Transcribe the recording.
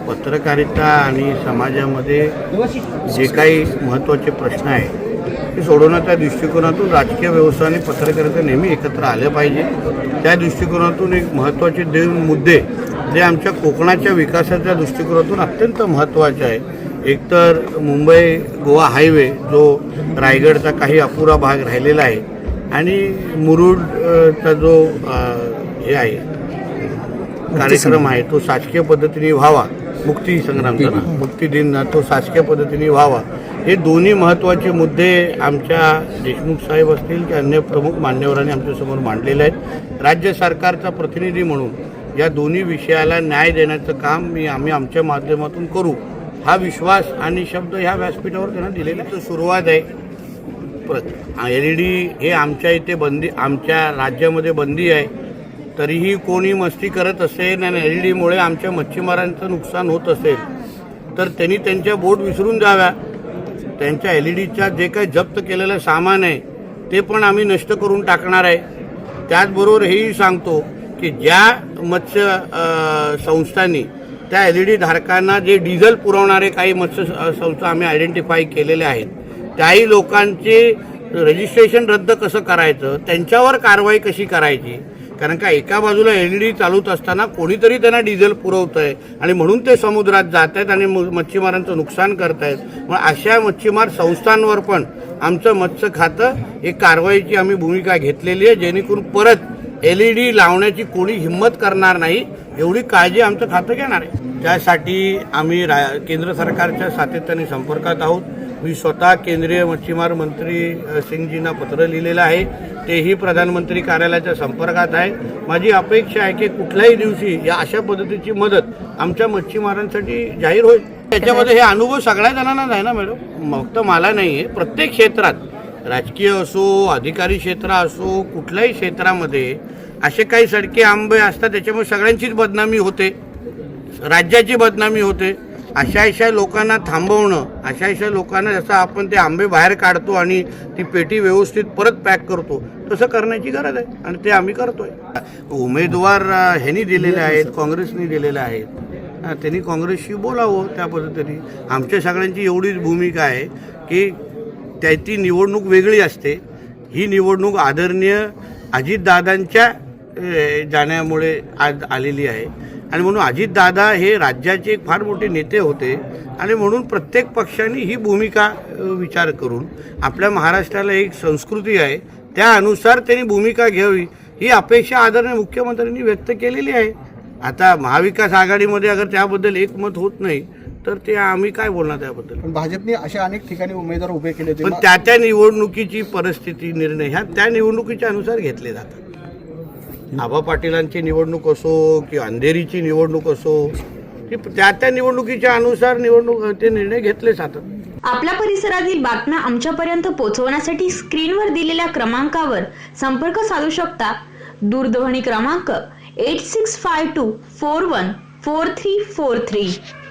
पत्रकारिता आणि समाजामध्ये जे काही महत्त्वाचे प्रश्न आहे ते सोडवण्याच्या दृष्टिकोनातून राजकीय व्यवस्था आणि पत्रकारिता नेहमी एकत्र आल्या पाहिजे। त्या दृष्टिकोनातून एक महत्त्वाचे 2 मुद्दे जे आमच्या कोकणाच्या विकासाच्या दृष्टिकोनातून अत्यंत महत्त्वाचे आहे। एक तर मुंबई गोवा हायवे जो रायगडचा काही अपुरा भाग राहिलेला आहे आणि मुरुडचा जो हे आहे कार्यक्रम आहे तो शासकीय पद्धतीने व्हावा, मुक्ती संग्रामचा मुक्ती दिन तो शासकीय पद्धतीने व्हावा, हे दोन्ही महत्त्वाचे मुद्दे आमच्या देशमुख साहेब असतील की अन्य प्रमुख मान्यवरांनी आमच्यासमोर मांडलेले आहेत। राज्य सरकारचा प्रतिनिधी म्हणून या दोन्ही विषयाला न्याय देण्याचं काम आम्ही आमच्या माध्यमातून करू, हा विश्वास आणि शब्द ह्या व्यासपीठावर त्यांना दिलेला आहे। सुरुवात आहे LED हे आमच्या इथे बंदी, आमच्या राज्यामध्ये बंदी आहे, तरीही कोणी मस्ती करत असेल आणि LED आमच्या मच्छीमारांचं नुकसान होत असेल तर त्यांनी त्यांच्या बोट विसरून जाव्या। त्यांच्या LEDच्या जे काही जप्त केलेलं सामान आहे ते पण आम्ही नष्ट करून टाकणार आहे। त्याचबरोबर हेही सांगतो की ज्या मत्स्य संस्थांनी त्या LED धारकांना जे डिझेल पुरवणारे काही मत्स्य संस्था आम्ही आयडेंटिफाय केलेल्या आहेत त्याही लोकांचे रजिस्ट्रेशन रद्द कसं करायचं, त्यांच्यावर कारवाई कशी करायची, कारण का एका बाजूला LED चालूत असताना कोणीतरी त्यांना डिझेल पुरवतं आहे आणि म्हणून ते समुद्रात जात आहेत आणि मच्छीमारांचं नुकसान करत आहेत। मग अशा मच्छीमार संस्थांवर पण आमचं मत्स्य खातं एक कारवाईची आम्ही भूमिका घेतलेली आहे, जेणेकरून परत LED लावण्याची कोणी हिंमत करणार नाही एवढी काळजी आमचं खातं घेणार आहे। त्यासाठी आम्ही केंद्र सरकारच्या सातत्याने संपर्कात आहोत। मी स्वतः केंद्रीय मच्छीमार मंत्री सिंगजींना पत्र लिहिलेलं आहे, तेही प्रधानमंत्री कार्यालयाच्या संपर्कात आहे। माझी अपेक्षा आहे की कुठल्याही दिवशी या अशा पद्धतीची मदत आमच्या मच्छीमारांसाठी जाहीर होईल। त्याच्यामध्ये हे अनुभव सगळ्या जणांनाच आहे ना मॅडम, फक्त मला नाही आहे, प्रत्येक क्षेत्रात राजकीय असो, अधिकारी क्षेत्र असो, कुठल्याही क्षेत्रामध्ये असे काही सडके आंबे असतात त्याच्यामुळे सगळ्यांचीच बदनामी होते, राज्याची बदनामी होते। अशा लोकांना थांबवणं, अशा लोकांना जसं आपण ते आंबे बाहेर काढतो आणि ती पेटी व्यवस्थित परत पॅक करतो तसं करण्याची गरज आहे आणि ते आम्ही करतोय। उमेदवार ह्यांनी दिलेले आहेत, काँग्रेसनी दिलेले आहेत, त्यांनी काँग्रेसशी बोलावं त्या पद्धतीने। आमच्या सगळ्यांची एवढीच भूमिका आहे की ती निवडणूक वेगळी असते, ही निवडणूक आदरणीय अजितदादांच्या जाण्यामुळे आज आलेली आहे आणि म्हणून अजितदादा हे राज्याचे एक फार मोठे नेते होते आणि म्हणून प्रत्येक पक्षाने ही भूमिका विचार करून आपल्या महाराष्ट्राला एक संस्कृती आहे त्या अनुसार त्यांनी भूमिका घ्यावी ही अपेक्षा आदरणीय मुख्यमंत्र्यांनी व्यक्त केलेली आहे। आता महाविकास आघाडीमध्ये अगर त्याबद्दल एकमत होत नाही तर ते आम्ही काय बोलणार त्याबद्दल। पण भाजपने अशा अनेक ठिकाणी उमेदवार उभे केले, पण त्या निवडणुकीची परिस्थिती निर्णय ह्या त्या निवडणुकीच्या अनुसार घेतले जातात। आबा पाटीलांची निवडणूक असो की अंधेरीची निवडणूक असो की त्या निवडणुकीच्या अनुसार ते निर्णय घेतले जातात। आपल्या परिसरातील बातम्या आमच्यापर्यंत पोहोचवण्यासाठी स्क्रीनवर दिलेल्या क्रमांकावर संपर्क साधू शकता। दूरध्वनी क्रमांक 8652414343।